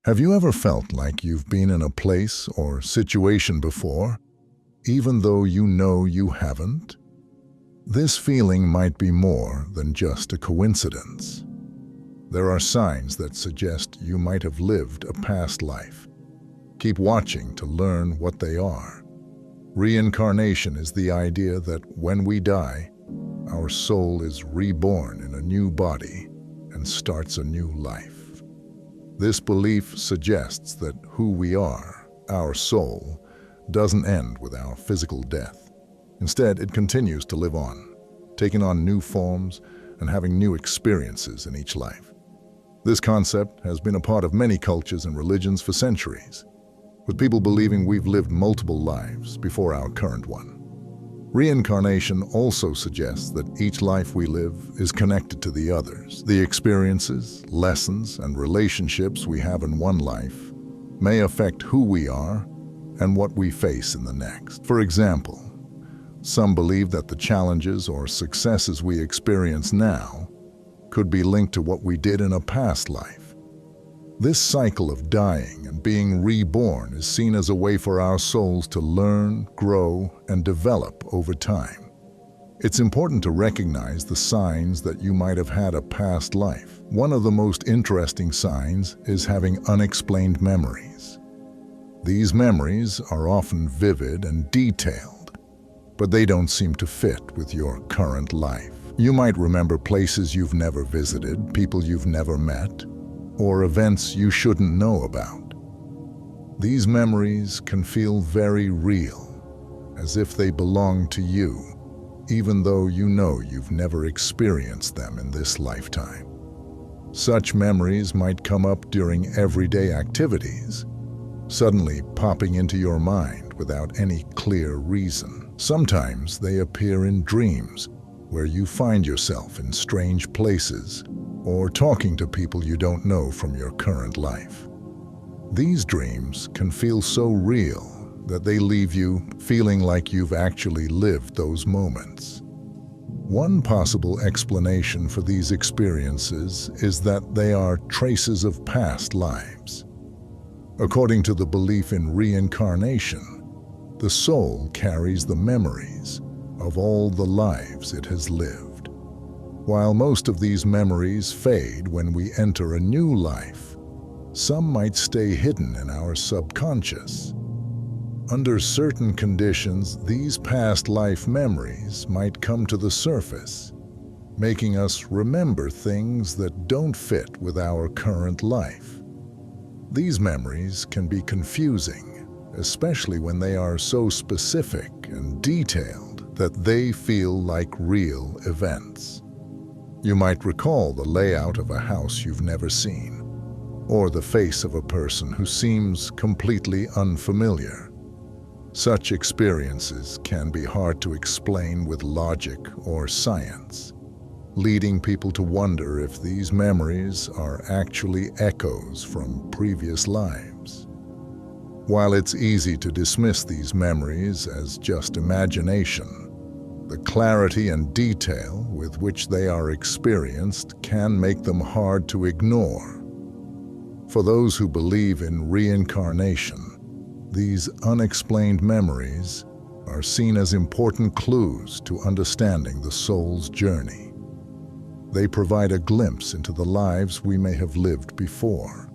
Have you ever felt like you've been in a place or situation before, even though you know you haven't? This feeling might be more than just a coincidence. There are signs that suggest you might have lived a past life. Keep watching to learn what they are. Reincarnation is the idea that when we die, our soul is reborn in a new body and starts a new life. This belief suggests that who we are, our soul, doesn't end with our physical death. Instead, it continues to live on, taking on new forms and having new experiences in each life. This concept has been a part of many cultures and religions for centuries, with people believing we've lived multiple lives before our current one. Reincarnation also suggests that each life we live is connected to the others. The experiences, lessons, and relationships we have in one life may affect who we are and what we face in the next. For example, some believe that the challenges or successes we experience now could be linked to what we did in a past life. This cycle of dying and being reborn is seen as a way for our souls to learn, grow, and develop over time. It's important to recognize the signs that you might have had a past life. One of the most interesting signs is having unexplained memories. These memories are often vivid and detailed, but they don't seem to fit with your current life. You might remember places you've never visited, people you've never met, or events you shouldn't know about. These memories can feel very real, as if they belong to you, even though you know you've never experienced them in this lifetime. Such memories might come up during everyday activities, suddenly popping into your mind without any clear reason. Sometimes they appear in dreams, where you find yourself in strange places or talking to people you don't know from your current life. These dreams can feel so real that they leave you feeling like you've actually lived those moments. One possible explanation for these experiences is that they are traces of past lives. According to the belief in reincarnation, the soul carries the memories of all the lives it has lived. While most of these memories fade when we enter a new life, some might stay hidden in our subconscious. Under certain conditions, these past life memories might come to the surface, making us remember things that don't fit with our current life. These memories can be confusing, especially when they are so specific and detailed that they feel like real events. You might recall the layout of a house you've never seen, or the face of a person who seems completely unfamiliar. Such experiences can be hard to explain with logic or science, leading people to wonder if these memories are actually echoes from previous lives. While it's easy to dismiss these memories as just imagination, the clarity and detail with which they are experienced can make them hard to ignore. For those who believe in reincarnation, these unexplained memories are seen as important clues to understanding the soul's journey. They provide a glimpse into the lives we may have lived before,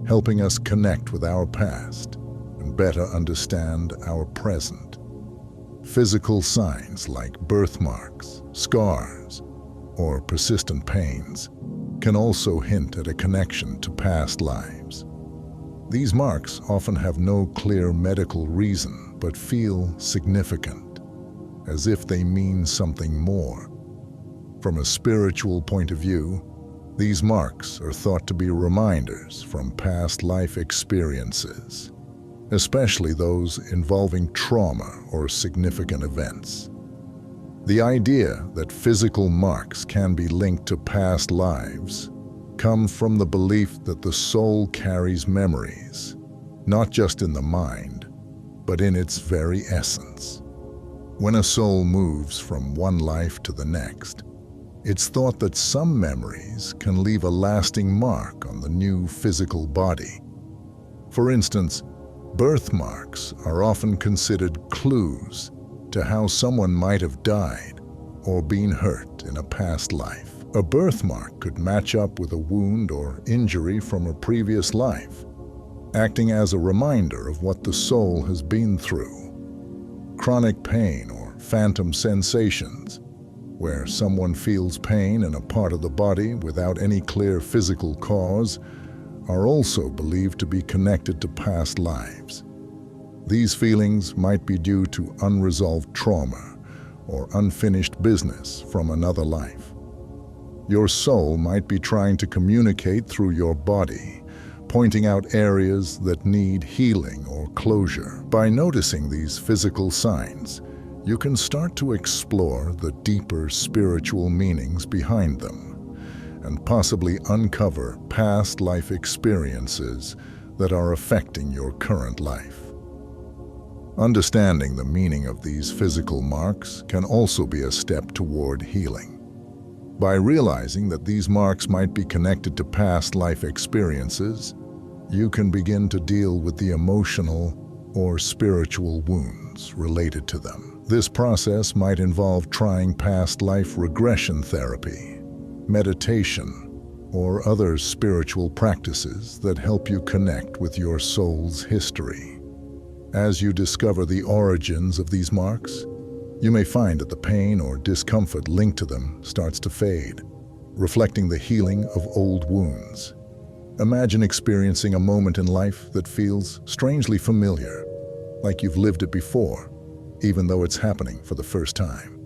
helping us connect with our past and better understand our present. Physical signs like birthmarks, scars, or persistent pains can also hint at a connection to past lives. These marks often have no clear medical reason but feel significant, as if they mean something more. From a spiritual point of view, these marks are thought to be reminders from past life experiences, especially those involving trauma or significant events. The idea that physical marks can be linked to past lives come from the belief that the soul carries memories, not just in the mind, but in its very essence. When a soul moves from one life to the next, it's thought that some memories can leave a lasting mark on the new physical body, For instance, birthmarks are often considered clues to how someone might have died or been hurt in a past life. A birthmark could match up with a wound or injury from a previous life, acting as a reminder of what the soul has been through. Chronic pain or phantom sensations, where someone feels pain in a part of the body without any clear physical cause, are also believed to be connected to past lives. These feelings might be due to unresolved trauma or unfinished business from another life. Your soul might be trying to communicate through your body, pointing out areas that need healing or closure. By noticing these physical signs, you can start to explore the deeper spiritual meanings behind them and possibly uncover past life experiences that are affecting your current life. Understanding the meaning of these physical marks can also be a step toward healing. By realizing that these marks might be connected to past life experiences, you can begin to deal with the emotional or spiritual wounds related to them. This process might involve trying past life regression therapy, meditation, or other spiritual practices that help you connect with your soul's history. As you discover the origins of these marks, you may find that the pain or discomfort linked to them starts to fade, reflecting the healing of old wounds. Imagine experiencing a moment in life that feels strangely familiar, like you've lived it before, even though it's happening for the first time.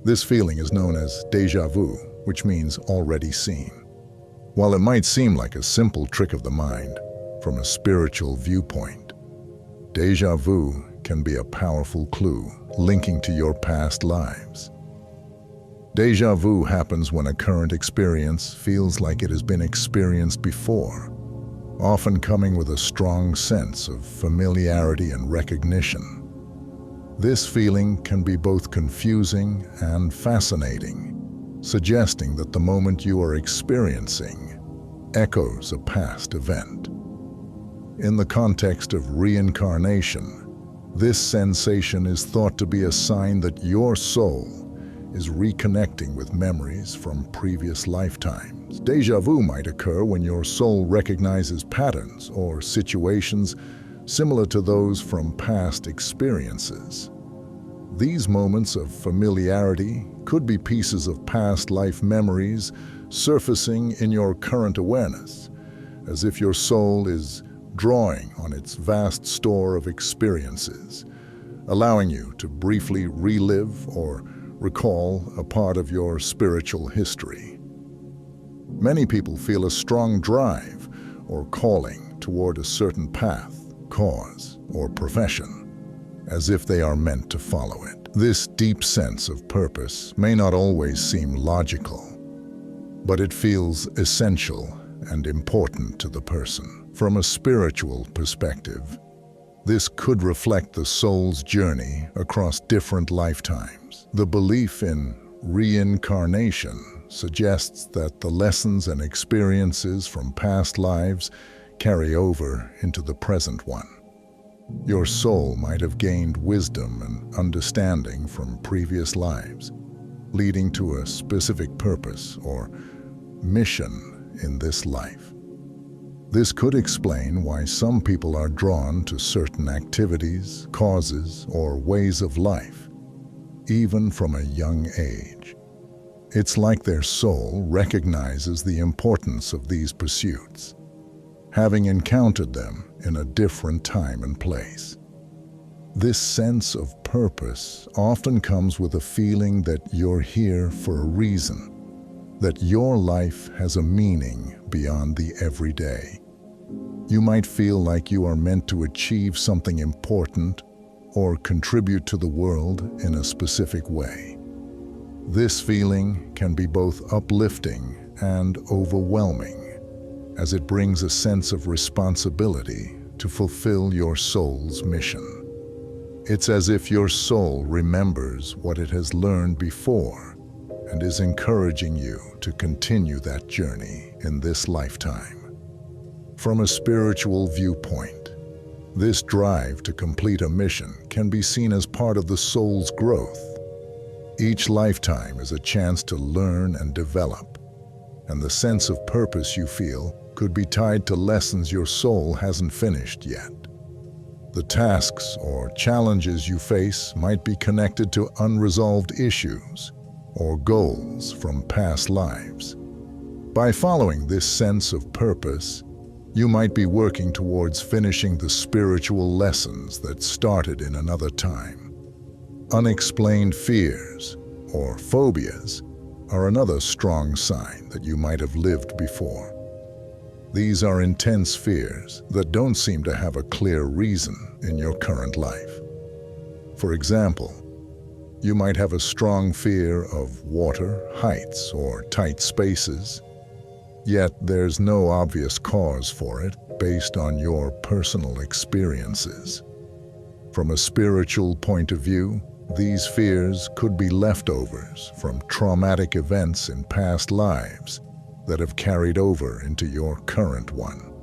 This feeling is known as déjà vu, which means already seen. While it might seem like a simple trick of the mind, from a spiritual viewpoint, déjà vu can be a powerful clue linking to your past lives. Déjà vu happens when a current experience feels like it has been experienced before, often coming with a strong sense of familiarity and recognition. This feeling can be both confusing and fascinating, suggesting that the moment you are experiencing echoes a past event. In the context of reincarnation, this sensation is thought to be a sign that your soul is reconnecting with memories from previous lifetimes. Déjà vu might occur when your soul recognizes patterns or situations similar to those from past experiences. These moments of familiarity could be pieces of past life memories surfacing in your current awareness, as if your soul is drawing on its vast store of experiences, allowing you to briefly relive or recall a part of your spiritual history. Many people feel a strong drive or calling toward a certain path, cause, or profession, as if they are meant to follow it. This deep sense of purpose may not always seem logical, but it feels essential and important to the person. From a spiritual perspective, this could reflect the soul's journey across different lifetimes. The belief in reincarnation suggests that the lessons and experiences from past lives carry over into the present one. Your soul might have gained wisdom and understanding from previous lives, leading to a specific purpose or mission in this life. This could explain why some people are drawn to certain activities, causes, or ways of life, even from a young age. It's like their soul recognizes the importance of these pursuits, having encountered them in a different time and place. This sense of purpose often comes with a feeling that you're here for a reason, that your life has a meaning beyond the everyday. You might feel like you are meant to achieve something important or contribute to the world in a specific way. This feeling can be both uplifting and overwhelming, as it brings a sense of responsibility to fulfill your soul's mission. It's as if your soul remembers what it has learned before and is encouraging you to continue that journey in this lifetime. From a spiritual viewpoint, this drive to complete a mission can be seen as part of the soul's growth. Each lifetime is a chance to learn and develop, and the sense of purpose you feel could be tied to lessons your soul hasn't finished yet. The tasks or challenges you face might be connected to unresolved issues or goals from past lives. By following this sense of purpose, you might be working towards finishing the spiritual lessons that started in another time. Unexplained fears or phobias are another strong sign that you might have lived before. These are intense fears that don't seem to have a clear reason in your current life. For example, you might have a strong fear of water, heights, or tight spaces, yet there's no obvious cause for it based on your personal experiences. From a spiritual point of view, these fears could be leftovers from traumatic events in past lives that have carried over into your current one.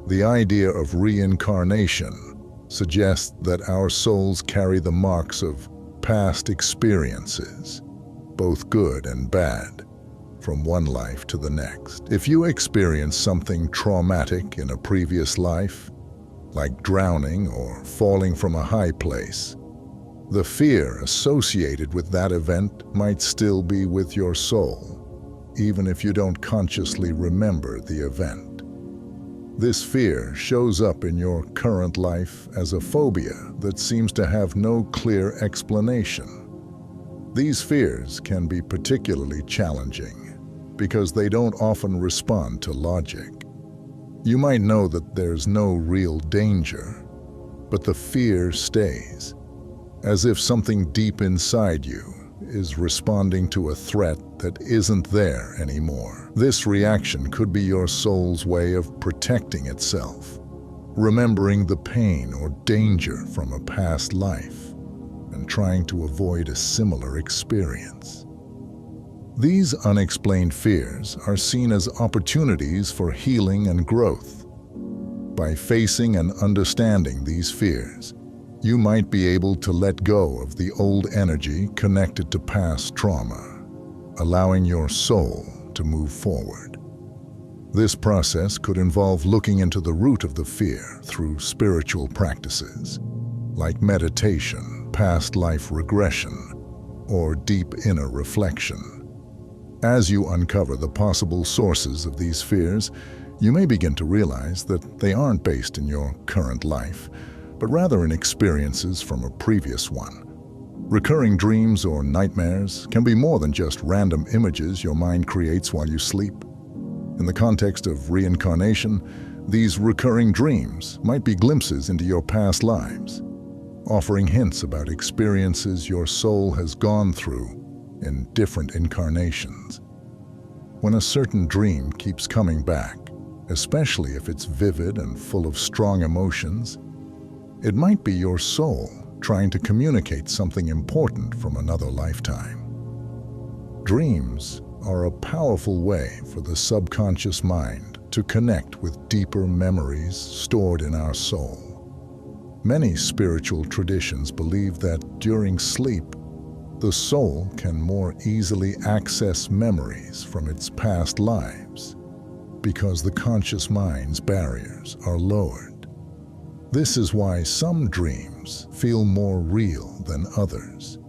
The idea of reincarnation suggests that our souls carry the marks of past experiences, both good and bad, from one life to the next. If you experience something traumatic in a previous life, like drowning or falling from a high place, the fear associated with that event might still be with your soul, even if you don't consciously remember the event. This fear shows up in your current life as a phobia that seems to have no clear explanation. These fears can be particularly challenging because they don't often respond to logic. You might know that there's no real danger, but the fear stays, as if something deep inside you is responding to a threat that isn't there anymore. This reaction could be your soul's way of protecting itself, remembering the pain or danger from a past life, and trying to avoid a similar experience. These unexplained fears are seen as opportunities for healing and growth. By facing and understanding these fears, you might be able to let go of the old energy connected to past trauma, allowing your soul to move forward. This process could involve looking into the root of the fear through spiritual practices, like meditation, past life regression, or deep inner reflection. As you uncover the possible sources of these fears, you may begin to realize that they aren't based in your current life, but rather in experiences from a previous one. Recurring dreams or nightmares can be more than just random images your mind creates while you sleep. In the context of reincarnation, these recurring dreams might be glimpses into your past lives, offering hints about experiences your soul has gone through in different incarnations. When a certain dream keeps coming back, especially if it's vivid and full of strong emotions, it might be your soul trying to communicate something important from another lifetime. Dreams are a powerful way for the subconscious mind to connect with deeper memories stored in our soul. Many spiritual traditions believe that during sleep, the soul can more easily access memories from its past lives because the conscious mind's barriers are lowered. This is why some dreams feel more real than others,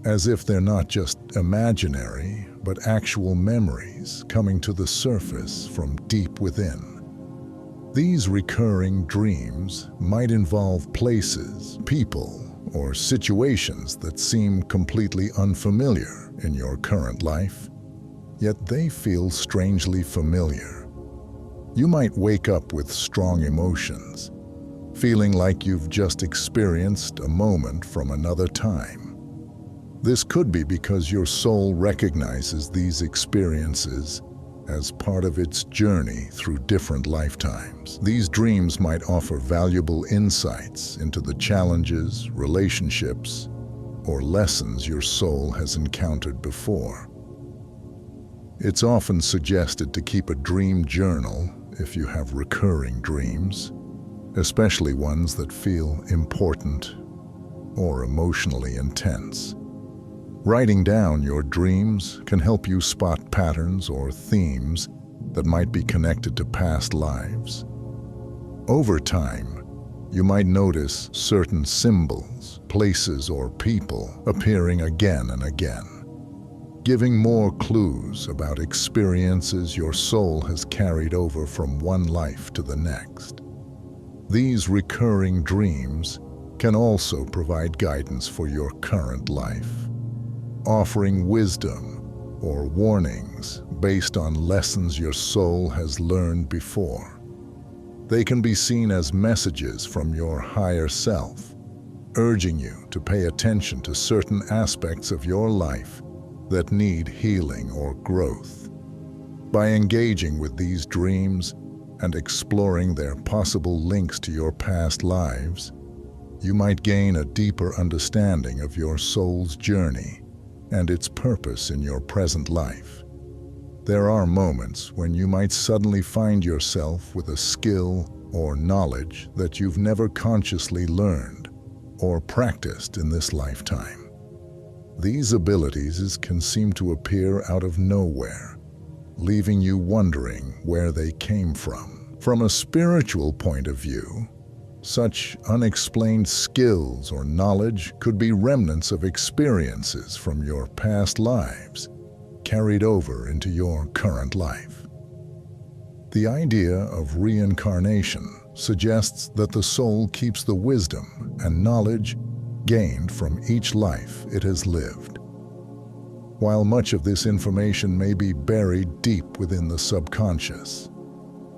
as if they're not just imaginary, but actual memories coming to the surface from deep within. These recurring dreams might involve places, people, or situations that seem completely unfamiliar in your current life, yet they feel strangely familiar. You might wake up with strong emotions, feeling like you've just experienced a moment from another time. This could be because your soul recognizes these experiences as part of its journey through different lifetimes. These dreams might offer valuable insights into the challenges, relationships, or lessons your soul has encountered before. It's often suggested to keep a dream journal if you have recurring dreams, especially ones that feel important or emotionally intense. Writing down your dreams can help you spot patterns or themes that might be connected to past lives. Over time, you might notice certain symbols, places, or people appearing again and again, giving more clues about experiences your soul has carried over from one life to the next. These recurring dreams can also provide guidance for your current life, offering wisdom or warnings based on lessons your soul has learned before. They can be seen as messages from your higher self, urging you to pay attention to certain aspects of your life that need healing or growth. By engaging with these dreams and exploring their possible links to your past lives, you might gain a deeper understanding of your soul's journey and its purpose in your present life. There are moments when you might suddenly find yourself with a skill or knowledge that you've never consciously learned or practiced in this lifetime. These abilities can seem to appear out of nowhere, leaving you wondering where they came from. From a spiritual point of view, such unexplained skills or knowledge could be remnants of experiences from your past lives, carried over into your current life. The idea of reincarnation suggests that the soul keeps the wisdom and knowledge gained from each life it has lived. While much of this information may be buried deep within the subconscious,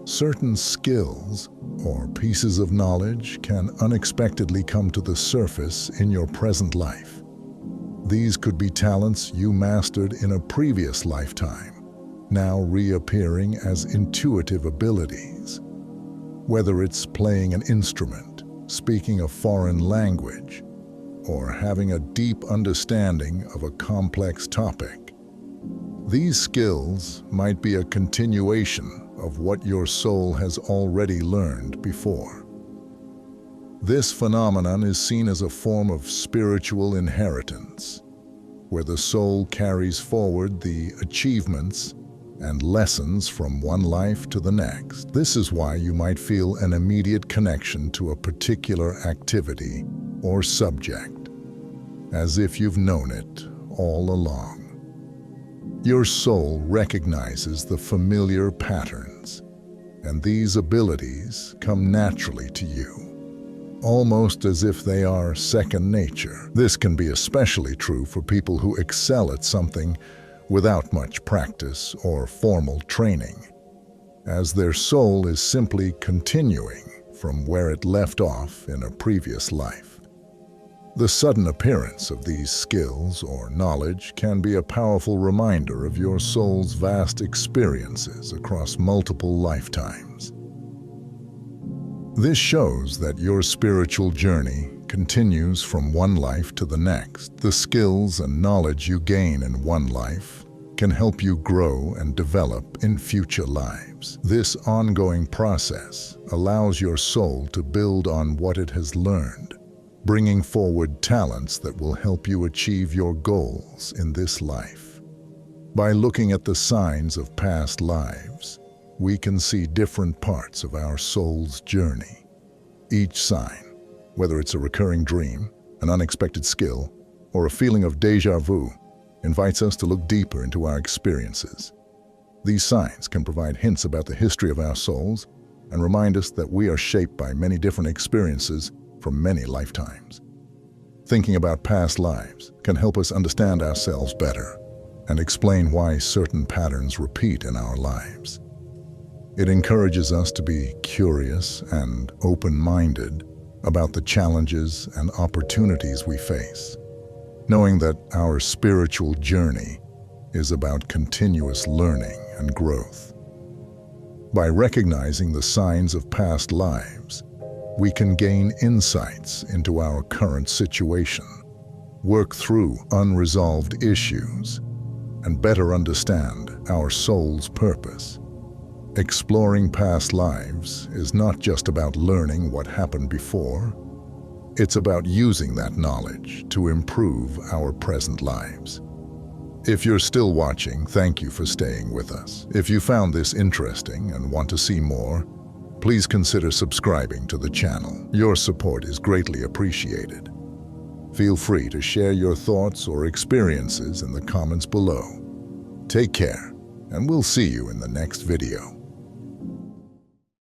certain skills or pieces of knowledge can unexpectedly come to the surface in your present life. These could be talents you mastered in a previous lifetime, now reappearing as intuitive abilities. Whether it's playing an instrument, speaking a foreign language, or having a deep understanding of a complex topic, these skills might be a continuation of what your soul has already learned before. This phenomenon is seen as a form of spiritual inheritance, where the soul carries forward the achievements and lessons from one life to the next. This is why you might feel an immediate connection to a particular activity or subject, as if you've known it all along. Your soul recognizes the familiar patterns, and these abilities come naturally to you, almost as if they are second nature. This can be especially true for people who excel at something without much practice or formal training, as their soul is simply continuing from where it left off in a previous life. The sudden appearance of these skills or knowledge can be a powerful reminder of your soul's vast experiences across multiple lifetimes. This shows that your spiritual journey continues from one life to the next. The skills and knowledge you gain in one life can help you grow and develop in future lives. This ongoing process allows your soul to build on what it has learned, bringing forward talents that will help you achieve your goals in this life. By looking at the signs of past lives, we can see different parts of our soul's journey. Each sign, whether it's a recurring dream, an unexpected skill, or a feeling of déjà vu, invites us to look deeper into our experiences. These signs can provide hints about the history of our souls and remind us that we are shaped by many different experiences from many lifetimes. Thinking about past lives can help us understand ourselves better and explain why certain patterns repeat in our lives. It encourages us to be curious and open-minded about the challenges and opportunities we face, knowing that our spiritual journey is about continuous learning and growth. By recognizing the signs of past lives, we can gain insights into our current situation, work through unresolved issues, and better understand our soul's purpose. Exploring past lives is not just about learning what happened before. It's about using that knowledge to improve our present lives. If you're still watching, thank you for staying with us. If you found this interesting and want to see more, please consider subscribing to the channel. Your support is greatly appreciated. Feel free to share your thoughts or experiences in the comments below. Take care, and we'll see you in the next video.